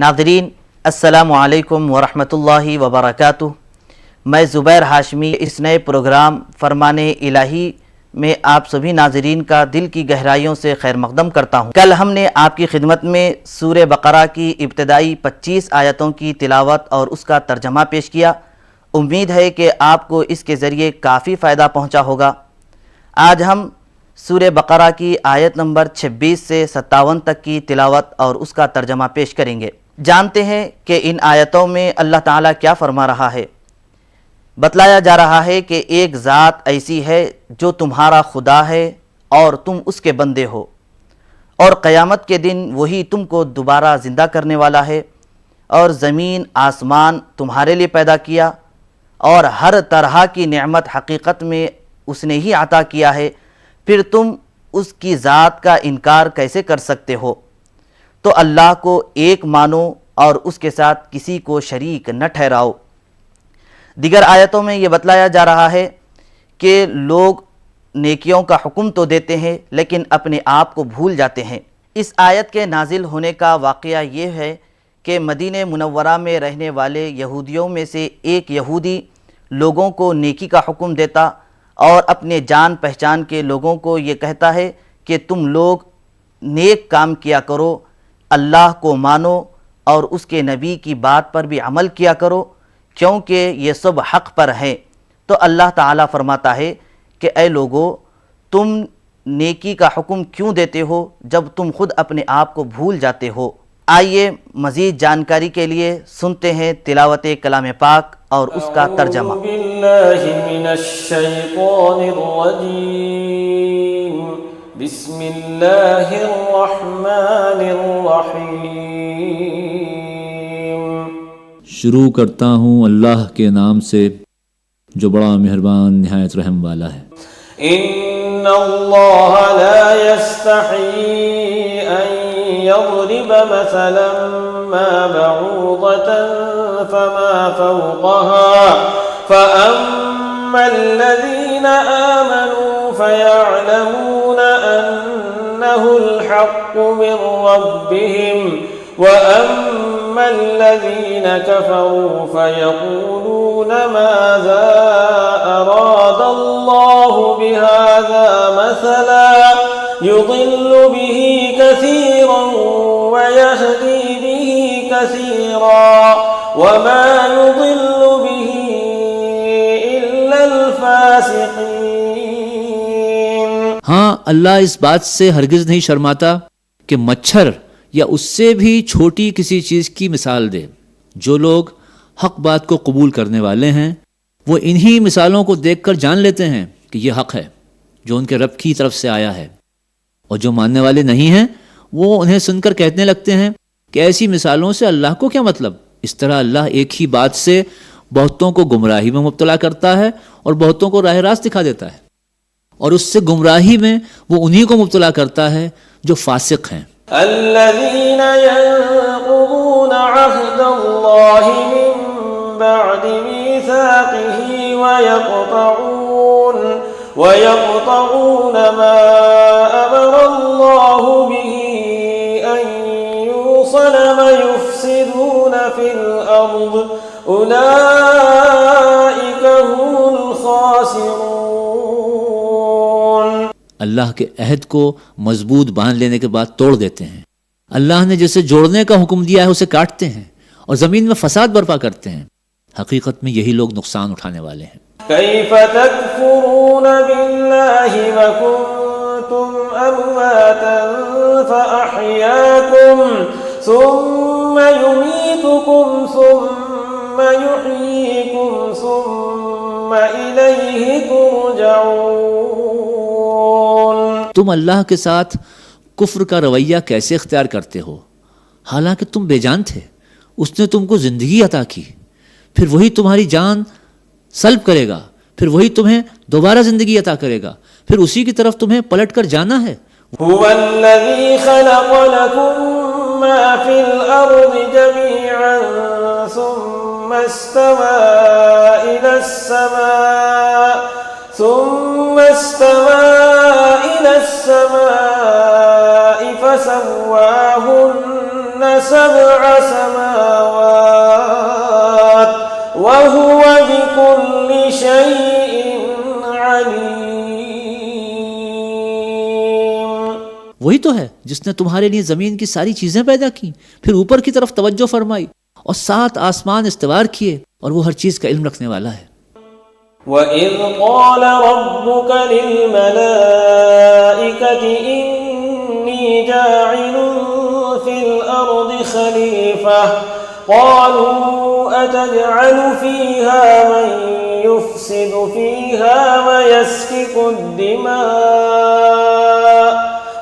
ناظرین السلام علیکم ورحمۃ اللہ وبرکاتہ۔ میں زبیر ہاشمی اس نئے پروگرام فرمان الہی میں آپ سبھی ناظرین کا دل کی گہرائیوں سے خیر مقدم کرتا ہوں۔ کل ہم نے آپ کی خدمت میں سورہ بقرہ کی ابتدائی 25 آیتوں کی تلاوت اور اس کا ترجمہ پیش کیا۔ امید ہے کہ آپ کو اس کے ذریعے کافی فائدہ پہنچا ہوگا۔ آج ہم سورہ بقرہ کی آیت نمبر 26 سے 57 تک کی تلاوت اور اس کا ترجمہ پیش کریں گے۔ جانتے ہیں کہ ان آیتوں میں اللہ تعالیٰ کیا فرما رہا ہے۔ بتلایا جا رہا ہے کہ ایک ذات ایسی ہے جو تمہارا خدا ہے اور تم اس کے بندے ہو، اور قیامت کے دن وہی تم کو دوبارہ زندہ کرنے والا ہے، اور زمین آسمان تمہارے لیے پیدا کیا، اور ہر طرح کی نعمت حقیقت میں اس نے ہی عطا کیا ہے، پھر تم اس کی ذات کا انکار کیسے کر سکتے ہو؟ تو اللہ کو ایک مانو اور اس کے ساتھ کسی کو شریک نہ ٹھہراؤ۔ دیگر آیتوں میں یہ بتلایا جا رہا ہے کہ لوگ نیکیوں کا حکم تو دیتے ہیں لیکن اپنے آپ کو بھول جاتے ہیں۔ اس آیت کے نازل ہونے کا واقعہ یہ ہے کہ مدینہ منورہ میں رہنے والے یہودیوں میں سے ایک یہودی لوگوں کو نیکی کا حکم دیتا اور اپنے جان پہچان کے لوگوں کو یہ کہتا ہے کہ تم لوگ نیک کام کیا کرو، اللہ کو مانو اور اس کے نبی کی بات پر بھی عمل کیا کرو، کیونکہ یہ سب حق پر ہیں۔ تو اللہ تعالیٰ فرماتا ہے کہ اے لوگو، تم نیکی کا حکم کیوں دیتے ہو جب تم خود اپنے آپ کو بھول جاتے ہو؟ آئیے مزید جانکاری کے لیے سنتے ہیں تلاوت کلام پاک اور اس کا ترجمہ۔ اعوذ باللہ من الشیطان الرجیم، بسم اللہ الرحمن الرحیم۔ شروع کرتا ہوں اللہ کے نام سے جو بڑا مہربان نہایت رحم والا ہے۔ ان اللہ لا یستحی ان یضرب مثلا ما بعوضة فما فوقها فأما الذين آمنوا فيعلمون أنه الحق من ربهم وأما الذين كفروا فيقولون ماذا أراد الله بهذا مثلا يضل به كثيرا ويهدي به كثيرا وما يضل به إلا الفاسقين۔ ہاں، اللہ اس بات سے ہرگز نہیں شرماتا کہ مچھر یا اس سے بھی چھوٹی کسی چیز کی مثال دے۔ جو لوگ حق بات کو قبول کرنے والے ہیں وہ انہی مثالوں کو دیکھ کر جان لیتے ہیں کہ یہ حق ہے جو ان کے رب کی طرف سے آیا ہے، اور جو ماننے والے نہیں ہیں وہ انہیں سن کر کہنے لگتے ہیں کہ ایسی مثالوں سے اللہ کو کیا مطلب۔ اس طرح اللہ ایک ہی بات سے بہتوں کو گمراہی میں مبتلا کرتا ہے اور بہتوں کو راہ راست دکھا دیتا ہے، اور اس سے گمراہی میں وہ انہی کو مبتلا کرتا ہے جو فاسق ہیں۔ الذين ينقضون عهد الله من بعد ميثاقه ويقطعون ما أمر الله به أن يوصل ويفسدون في الأرض أولئك هم الخاسرون۔ اللہ کے عہد کو مضبوط باندھ لینے کے بعد توڑ دیتے ہیں۔ اللہ نے جسے جوڑنے کا حکم دیا ہے اسے کاٹتے ہیں اور زمین میں فساد برپا کرتے ہیں۔ حقیقت میں یہی لوگ نقصان اٹھانے والے ہیں۔ کیف تکفرون باللہ وکنتم امواتا فاحیاکم ثم یمیتکم ثم یحییکم ثم الیہ ترجعون۔ تم اللہ کے ساتھ کفر کا رویہ کیسے اختیار کرتے ہو حالانکہ تم بے جان تھے؟ اس نے تم کو زندگی عطا کی، پھر وہی تمہاری جان سلب کرے گا، پھر وہی تمہیں دوبارہ زندگی عطا کرے گا، پھر اسی کی طرف تمہیں پلٹ کر جانا ہے۔ هو الذی خلق لکم ما فی الارض جمیعا ثم استوى الى السماء فسواهن سبع سماوات تو ہے جس نے تمہارے لیے زمین کی ساری چیزیں پیدا کی، پھر اوپر کی طرف توجہ فرمائی اور 7 آسمان استوار کیے، اور وہ ہر چیز کا علم رکھنے والا ہے۔ وَإِذْ قَالَ رَبُّكَ لِلْمَلَائِكَةِ إِنِّي جَاعِلٌ فِي الْأَرْضِ خَلِيفَةً قَالُوا أَتَجْعَلُ فِيهَا مَن يُفْسِدُ فِيهَا وَيَسْفِكُ الدِّمَاءَ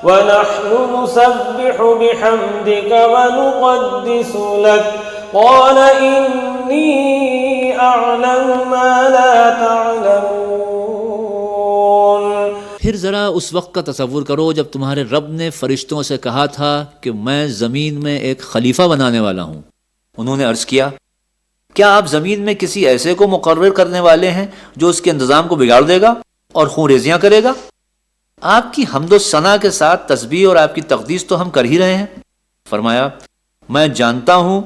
وَنَحْنُ نُسَبِّحُ بِحَمْدِكَ وَنُقَدِّسُ لَكَ قَالَ إِنِّي أَعْلَمُ مَا لَا تَعْلَمُونَ۔ پھر ذرا اس وقت کا تصور کرو جب تمہارے رب نے فرشتوں سے کہا تھا کہ میں زمین میں ایک خلیفہ بنانے والا ہوں۔ انہوں نے عرض کیا، کیا آپ زمین میں کسی ایسے کو مقرر کرنے والے ہیں جو اس کے انتظام کو بگاڑ دے گا اور خون ریزیاں کرے گا؟ آپ کی حمد و ثنا کے ساتھ تسبیح اور آپ کی تقدیس تو ہم کر ہی رہے ہیں۔ فرمایا، میں جانتا ہوں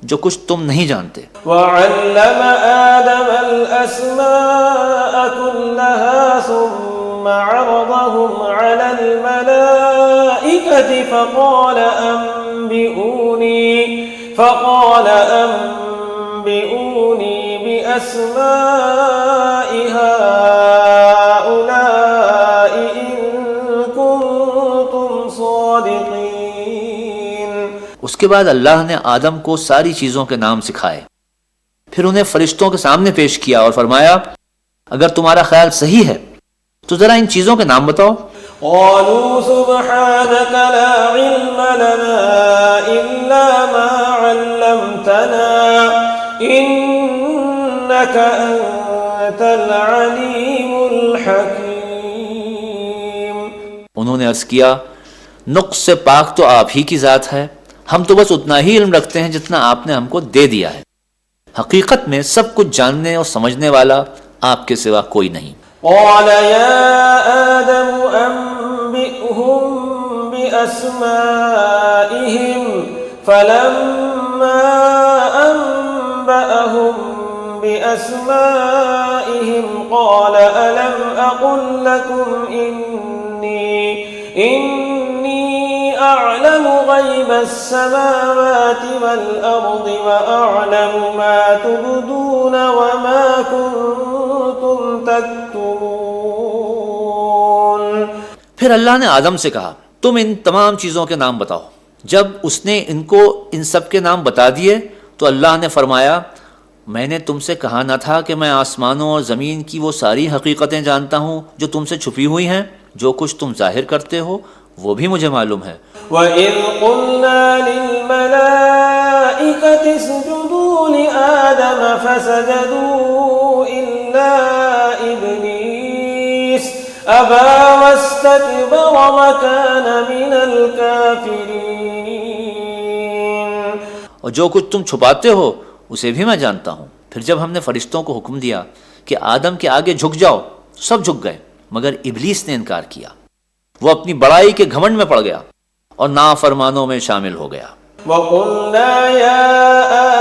جو کچھ تم نہیں جانتے۔ وَعَلَّمَ آدَمَ الْأَسْمَاءَ كُلَّهَا ثُمَّ عَرَضَهُمْ عَلَى الْمَلَائِكَةِ فَقَالَ أَنبِئُونِي بِأَسْمَاءِ هَؤُلَاءِ إِن كُنتُمْ صَادِقِينَ۔ اس کے بعد اللہ نے آدم کو ساری چیزوں کے نام سکھائے، پھر انہیں فرشتوں کے سامنے پیش کیا اور فرمایا، اگر تمہارا خیال صحیح ہے تو ذرا ان چیزوں کے نام بتاؤ۔ قالوا سبحانك لا علم لنا إلا ما علمتنا إنك أنت العليم الحكيم۔ انہوں نے عرض کیا، نقص سے پاک تو آپ ہی کی ذات ہے، ہم تو بس اتنا ہی علم رکھتے ہیں جتنا آپ نے ہم کو دے دیا ہے، حقیقت میں سب کچھ جاننے اور سمجھنے والا آپ کے سوا کوئی نہیں۔ قال يا آدم أنبئهم بأسمائهم فلما أنبأهم بأسمائهم قال ألم أقل لكم إني أعلم غيب السماوات والأرض وأعلم ما تبدون وما كنتم تكتمون۔ پھر اللہ نے آدم سے کہا، تم ان تمام چیزوں کے نام بتاؤ۔ جب اس نے ان کو ان سب کے نام بتا دیے تو اللہ نے فرمایا، میں نے تم سے کہا نہ تھا کہ میں آسمانوں اور زمین کی وہ ساری حقیقتیں جانتا ہوں جو تم سے چھپی ہوئی ہیں؟ جو کچھ تم ظاہر کرتے ہو وہ بھی مجھے معلوم ہے۔ وَإِذْ قُلْنَا لِلْمَلَائِكَةِ اسْجُدُوا لِآدَمَ فَسَجَدُوا إِلَّا إِبْلِيسَ أَبَى وَاسْتَكْبَرَ وَكَانَ مِنَ الْكَافِرِينَ۔ اور جو کچھ تم چھپاتے ہو اسے بھی میں جانتا ہوں۔ پھر جب ہم نے فرشتوں کو حکم دیا کہ آدم کے آگے جھک جاؤ، سب جھک گئے مگر ابلیس نے انکار کیا، وہ اپنی بڑائی کے گھمنڈ میں پڑ گیا اور نافرمانوں میں شامل ہو گیا۔ وَقُلْنَا يَا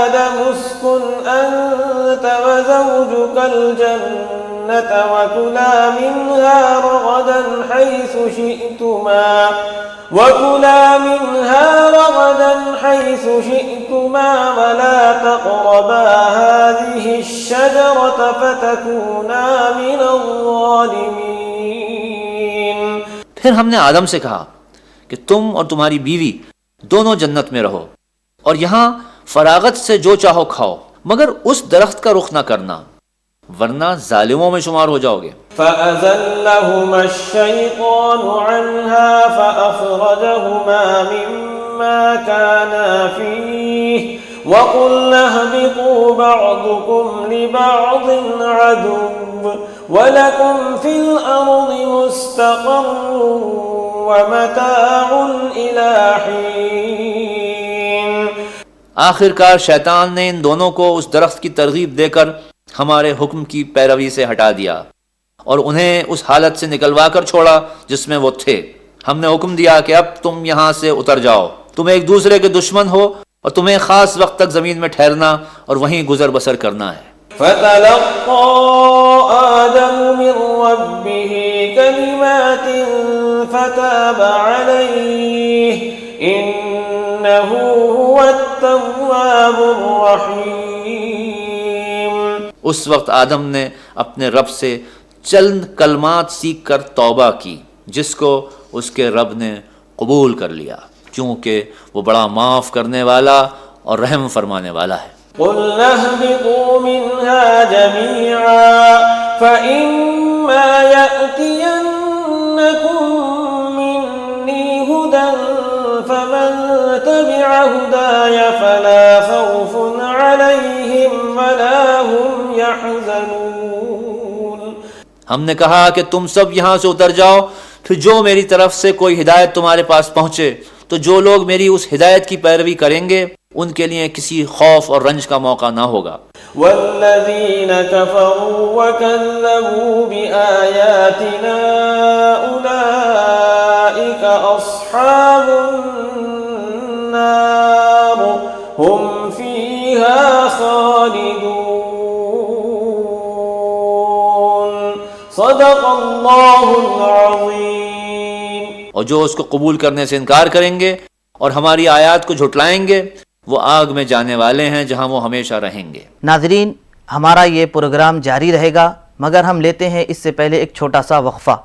آدَمُ اسْكُنْ أَنْتَ وَزَوْجُكَ الْجَنَّةَ وَكُلَا مِنْهَا رَغَدًا حَيْثُ شِئْتُمَا وَلَا تَقْرَبَا هَذِهِ الشَّجَرَةَ فَتَكُونَا مِنَ الظَّالِمِينَ۔ پھر ہم نے آدم سے کہا کہ تم اور تمہاری بیوی دونوں جنت میں رہو اور یہاں فراغت سے جو چاہو کھاؤ، مگر اس درخت کا رخ نہ کرنا ورنہ ظالموں میں شمار ہو جاؤ گے۔ فَأَزَلَّهُمَا الشَّيْطَانُ عَنْهَا فَأَخْرَجَهُمَا مِمَّا كَانَا فِيهِ وَقُلْنَا اهْبِطُوا بَعْضُكُمْ لِبَعْضٍ عَدُوٌّ وَلَكُمْ فِي الْأَرْضِ مُسْتَقَرٌّ وَمَتَاعٌ إِلَى حِينٍ۔ آخر کار شیطان نے ان دونوں کو اس درخت کی ترغیب دے کر ہمارے حکم کی پیروی سے ہٹا دیا اور انہیں اس حالت سے نکلوا کر چھوڑا جس میں وہ تھے۔ ہم نے حکم دیا کہ اب تم یہاں سے اتر جاؤ، تم ایک دوسرے کے دشمن ہو اور تمہیں خاص وقت تک زمین میں ٹھہرنا اور وہیں گزر بسر کرنا ہے۔ فَتَلَقَّى آدَمُ مِن رَّبِّهِ كَلِمَاتٍ فتاب عليه إنه هو التواب الرحيم. اس وقت آدم نے اپنے رب سے چند کلمات سیکھ کر توبہ کی جس کو اس کے رب نے قبول کر لیا کیونکہ وہ بڑا معاف کرنے والا اور رحم فرمانے والا ہے. قُلْنَا اهْبِطُوا مِنْهَا جَمِيعًا فَإِمَّا يَأْتِيَنَّكُمْ مِنِّي هُدًى فَمَنْ تَبِعَ هُدَايَ فَلَا خَوْفٌ عَلَيْهِمْ وَلَا هُمْ يَحْزَنُونَ. ہم نے کہا کہ تم سب یہاں سے اتر جاؤ، پھر جو میری طرف سے کوئی ہدایت تمہارے پاس پہنچے تو جو لوگ میری اس ہدایت کی پیروی کریں گے ان کے لیے کسی خوف اور رنج کا موقع نہ ہوگا. والذین کفروا وکذبوا بآیاتنا اولئک اصحاب النار هم فیہا خالدون. صدق اللہ العظیم. اور جو اس کو قبول کرنے سے انکار کریں گے اور ہماری آیات کو جھٹلائیں گے وہ آگ میں جانے والے ہیں جہاں وہ ہمیشہ رہیں گے. ناظرین، ہمارا یہ پروگرام جاری رہے گا مگر ہم لیتے ہیں اس سے پہلے ایک چھوٹا سا وقفہ.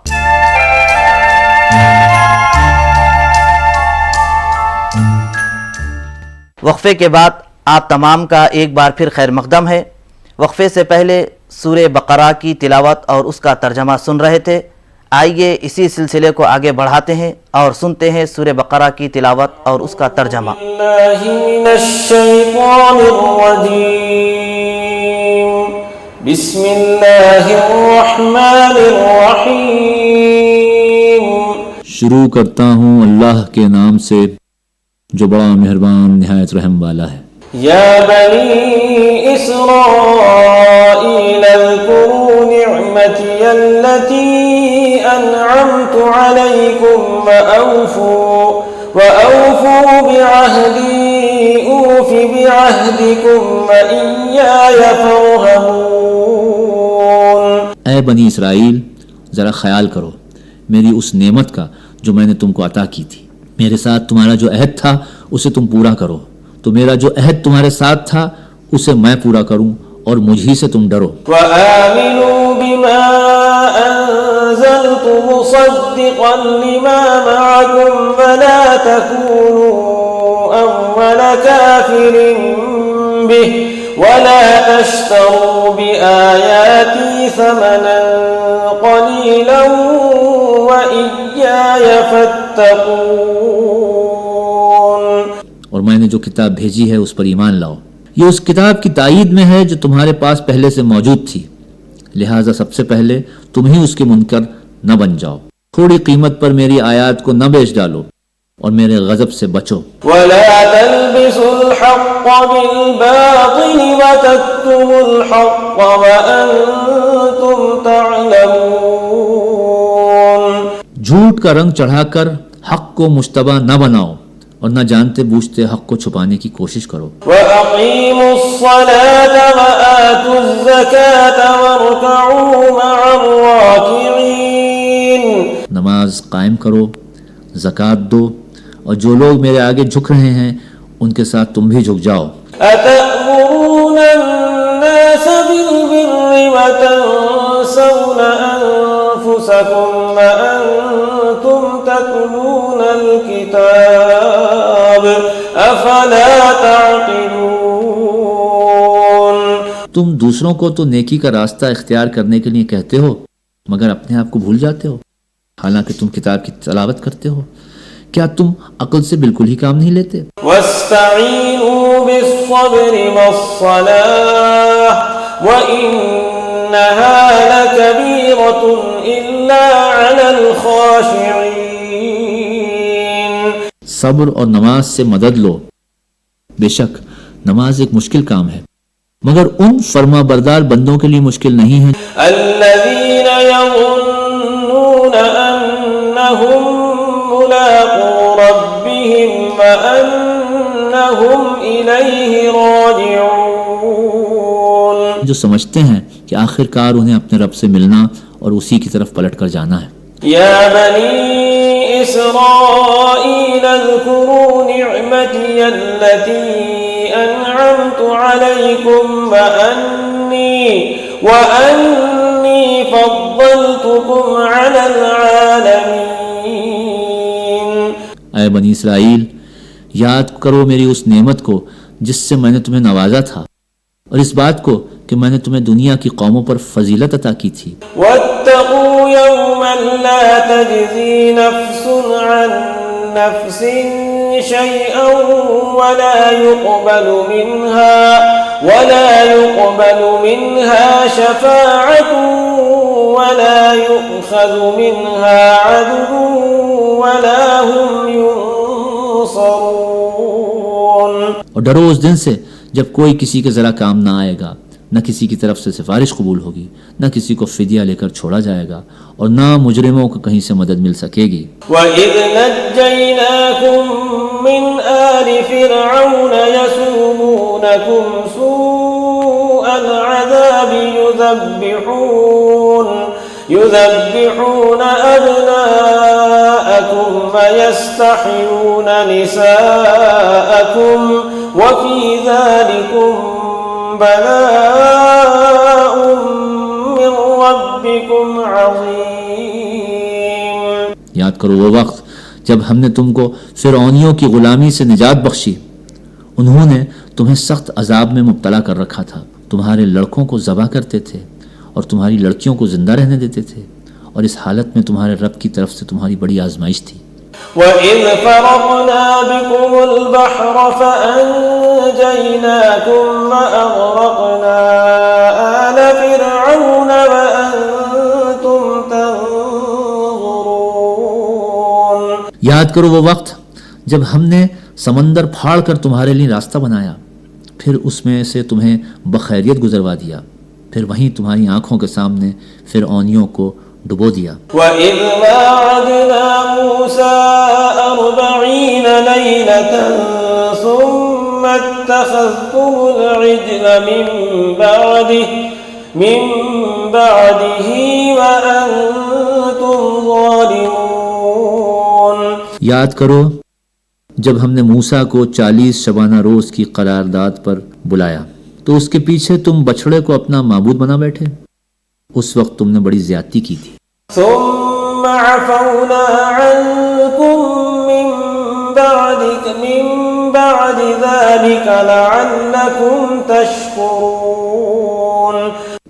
وقفے کے بعد آپ تمام کا ایک بار پھر خیر مقدم ہے. وقفے سے پہلے سورہ بقرہ کی تلاوت اور اس کا ترجمہ سن رہے تھے. آئیے اسی سلسلے کو آگے بڑھاتے ہیں اور سنتے ہیں سورہ بقرہ کی تلاوت اور اس کا ترجمہ. اللہ من الشیطان الرجیم. بسم اللہ الرحمن الرحیم. شروع کرتا ہوں اللہ کے نام سے جو بڑا مہربان نہایت رحم والا ہے. یا بنی اسرائیل اذکروا نعمتی التي أنعمت عليكم وأوفوا بعهدي أوف بعهدكم وإياي فارهبون. اے بنی اسرائیل، ذرا خیال کرو میری اس نعمت کا جو میں نے تم کو عطا کی تھی. میرے ساتھ تمہارا جو عہد تھا اسے تم پورا کرو، تو میرا جو عہد تمہارے ساتھ تھا اسے میں پورا کروں اور مجھ ہی سے تم ڈرو. وآمنوا بما أنزلت مصدقا لما معكم ولا تكونوا أول كافر به ولا تشتروا بآياتي ثمنا قليلا وإياي فاتقون. اور میں نے جو کتاب بھیجی ہے اس پر ایمان لاؤ. یہ اس کتاب کی تائید میں ہے جو تمہارے پاس پہلے سے موجود تھی، لہٰذا سب سے پہلے تم ہی اس کے منکر نہ بن جاؤ. تھوڑی قیمت پر میری آیات کو نہ بیچ ڈالو اور میرے غضب سے بچو. وَلَا تَلْبِسُوا الْحَقَّ بِالْبَاطِلِ وَتَكْتُمُوا الْحَقَّ وَأَنْتُمْ تَعْلَمُونَ. جھوٹ کا رنگ چڑھا کر حق کو مشتبہ نہ بناؤ اور نہ جانتے بوجھتے حق کو چھپانے کی کوشش کرو. وَأَقِيمُوا الصَّلَاةَ وَآتُوا الزَّكَاةَ وَارْكَعُوا مَعَ الرَّاكِعِينَ. نماز قائم کرو، زکوٰۃ دو، اور جو لوگ میرے آگے جھک رہے ہیں ان کے ساتھ تم بھی جھک جاؤ. أَتَأْمُرُونَ النَّاسَ بِالْبِرِّ وَتَنْسَوْنَ أَنفُسَكُمْ وَأَنْتُمْ تَتْلُونَ الْكِتَابَ أَفَلَا تَعْقِلُونَ. تم دوسروں کو تو نیکی کا راستہ اختیار کرنے کے لیے کہتے ہو مگر اپنے آپ کو بھول جاتے ہو، حالانکہ تم کتاب کی تلاوت کرتے ہو. کیا تم عقل سے بالکل ہی کام نہیں لیتے؟ وَاسْتَعِينُوا بِالصَّبْرِ وَالصَّلَاةِ وَإِنَّهَا لَكَبِيرَةٌ إِلَّا عَلَى الْخَاشِعِينَ. صبر اور نماز سے مدد لو. بے شک نماز ایک مشکل کام ہے مگر ان فرما بردار بندوں کے لیے مشکل نہیں ہے الذين يظنون أنهم ملاقو ربهم وأنهم إليه راجعون. جو سمجھتے ہیں کہ آخر کار انہیں اپنے رب سے ملنا اور اسی کی طرف پلٹ کر جانا ہے. يا بني إسرائيل اذكروا نعمتي التي أنعمت عليكم وأني فضلتكم على العالمين. اے بنی اسرائیل، یاد کرو میری اس نعمت کو جس سے میں نے تمہیں نوازا تھا، اور اس بات کو کہ میں نے تمہیں دنیا کی قوموں پر فضیلت عطا کی تھی. واتقوا يوما لا تجزي نفس عن نفس شيئا ولا يقبل منها شفاعة ولا يؤخذ منها عدل ولا هم ينصرون. اور ڈرو اس دن سے جب کوئی کسی کے ذرا کام نہ آئے گا، نہ کسی کی طرف سے سفارش قبول ہوگی، نہ کسی کو فدیہ لے کر چھوڑا جائے گا، اور نہ مجرموں کو کہیں سے مدد مل سکے گی. وَإِذْ نَجَّيْنَاكُمْ مِنْ آلِ فِرْعَوْنَ يَسُومُونَكُمْ سُوءَ الْعَذَابِ يُذَبِّحُونَ أَبْنَاءَكُمْ وَيَسْتَحْيُونَ نِسَاءَكُمْ وَفِي ذَلِكُمْ بلاء من ربكم عظیم. یاد کرو وہ وقت جب ہم نے تم کو فرعونیوں کی غلامی سے نجات بخشی. انہوں نے تمہیں سخت عذاب میں مبتلا کر رکھا تھا، تمہارے لڑکوں کو ذبح کرتے تھے اور تمہاری لڑکیوں کو زندہ رہنے دیتے تھے، اور اس حالت میں تمہارے رب کی طرف سے تمہاری بڑی آزمائش تھی. وَإِذْ فَرَقْنَا بِكُمُ الْبَحْرَ فَأَنْجَيْنَاكُمْ وَأَغْرَقْنَا آلَ فِرْعَوْنَ وَأَنْتُمْ تَنْظُرُونَ. یاد کرو وہ وقت جب ہم نے سمندر پھاڑ کر تمہارے لیے راستہ بنایا، پھر اس میں سے تمہیں بخیریت گزروا دیا، پھر وہیں تمہاری آنکھوں کے سامنے فرعونیوں کو ڈبو دیا. وَإِذْ وَاعَدْنَا مُوسَىٰ 40 لَيْلَةً ثُمَّ اتَّخَذْتُمُ الْعِجْلَ مِن بَعْدِهِ وَأَنْتُمْ ظَالِمُونَ. یاد کرو جب ہم نے موسیٰ کو 40 شبانہ روز کی قرارداد پر بلایا تو اس کے پیچھے تم بچھڑے کو اپنا معبود بنا بیٹھے. اس وقت تم نے بڑی زیادتی کی تھی. ثم عفونا عنكم من بعد ذلك لعلكم تشكرون.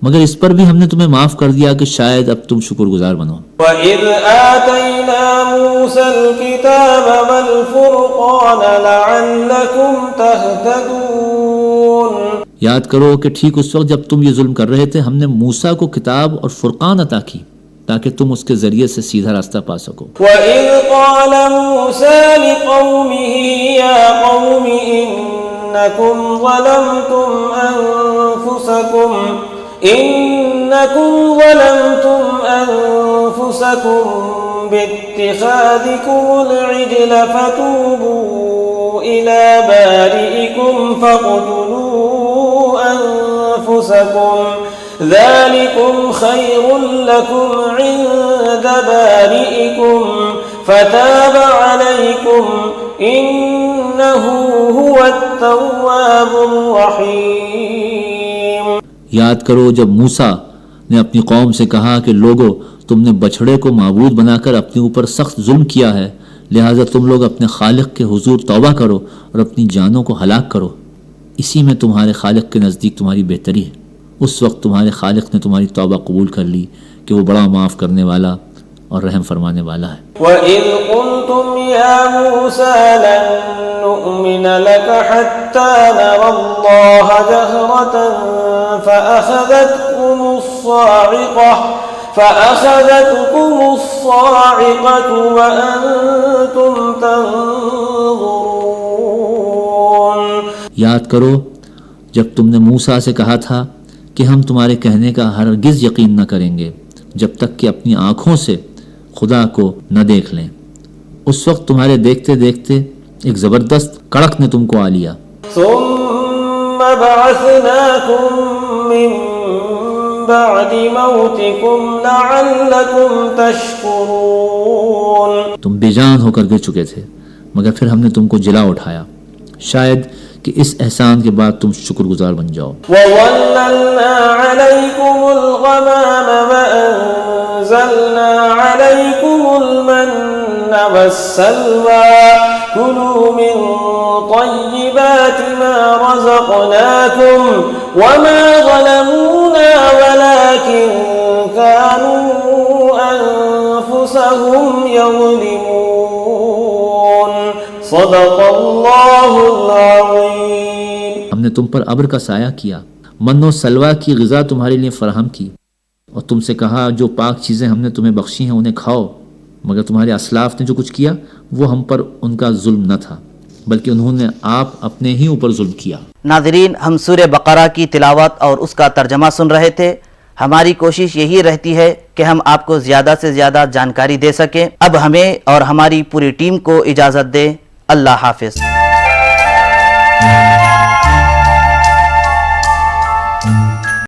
مگر اس پر بھی ہم نے تمہیں معاف کر دیا کہ شاید اب تم شکر گزار بنو. وَإِذْ آتَيْنَا مُوسَى الْكِتَابَ وَالْفُرْقَانَ لَعَلَّكُمْ تَهْتَدُونَ. یاد کرو کہ ٹھیک اس وقت جب تم یہ ظلم کر رہے تھے ہم نے موسیٰ کو کتاب اور فرقان عطا کی تاکہ تم اس کے ذریعے سے سیدھا راستہ پا سکو. وَإِذْ قَالَ مُوسَى لِقَوْمِهِ يَا قَوْمِ إِنَّكُمْ ظَلَمْتُمْ أَنفُسَكُمْ بِاتِّخَاذِكُمُ الْعِجْلَ فَتُوبُوا إِلَى بَارِئِكُمْ فَاقْتُلُوا أَنفُسَكُمْ ذَلِكُمْ خَيْرٌ لَكُمْ عِندَ بَارِئِكُمْ فَتَابَ عَلَيْكُمْ إِنَّهُ هُوَ التَّوَّابُ الرَّحِيمُ. یاد کرو جب موسیٰ نے اپنی قوم سے کہا کہ لوگو تم نے بچھڑے کو معبود بنا کر اپنے اوپر سخت ظلم کیا ہے، لہٰذا تم لوگ اپنے خالق کے حضور توبہ کرو اور اپنی جانوں کو ہلاک کرو، اسی میں تمہارے خالق کے نزدیک تمہاری بہتری ہے. اس وقت تمہارے خالق نے تمہاری توبہ قبول کر لی کہ وہ بڑا معاف کرنے والا اور رحم فرمانے والا ہے. وَإِذْ قُلْتُمْ يَا مُوسَىٰ لَن نُّؤْمِنَ لَكَ حَتَّىٰ نَرَى اللَّهَ جَهْرَةً فَأَخَذَتْكُمُ الصَّاعِقَةُ وَأَنْتُمْ تَنْظُرُونَ. یاد کرو جب تم نے موسیٰ سے کہا تھا کہ ہم تمہارے کہنے کا ہرگز یقین نہ کریں گے جب تک کہ اپنی آنکھوں سے خدا کو نہ دیکھ لیں. اس وقت تمہارے دیکھتے دیکھتے ایک زبردست کڑک نے تم کو آ لیا. ثم بعثناكم من بعد موتكم لعلكم تشكرون. تم بے جان ہو کر گر چکے تھے مگر پھر ہم نے تم کو جلا اٹھایا، شاید کہ اس احسان کے بعد تم شکر گزار بن جاؤ. وَظَلَّلْنَا عَلَيْكُمُ الْغَمَامَ وَأَنزَلْنَا عَلَيْكُمُ الْمَنَّ وَالسَّلْوَىٰ كُلُوا مِن طَيِّبَاتِ مَا رَزَقْنَاكُمْ وَمَا ظَلَمُونَا وَلَٰكِن كَانُوا أَنفُسَهُمْ يَظْلِمُونَ. صدق اللہ العظیم. ہم نے تم پر ابر کا سایہ کیا، من و سلوہ کی غذا تمہارے لیے فراہم کی، اور تم سے کہا جو پاک چیزیں ہم نے تمہیں بخشی ہیں انہیں کھاؤ، مگر تمہارے اسلاف نے جو کچھ کیا وہ ہم پر ان کا ظلم نہ تھا بلکہ انہوں نے آپ اپنے ہی اوپر ظلم کیا. ناظرین، ہم سورہ بقرہ کی تلاوت اور اس کا ترجمہ سن رہے تھے. ہماری کوشش یہی رہتی ہے کہ ہم آپ کو زیادہ سے زیادہ جانکاری دے سکیں. اب ہمیں اور ہماری پوری ٹیم کو اجازت دیں. اللہ حافظ.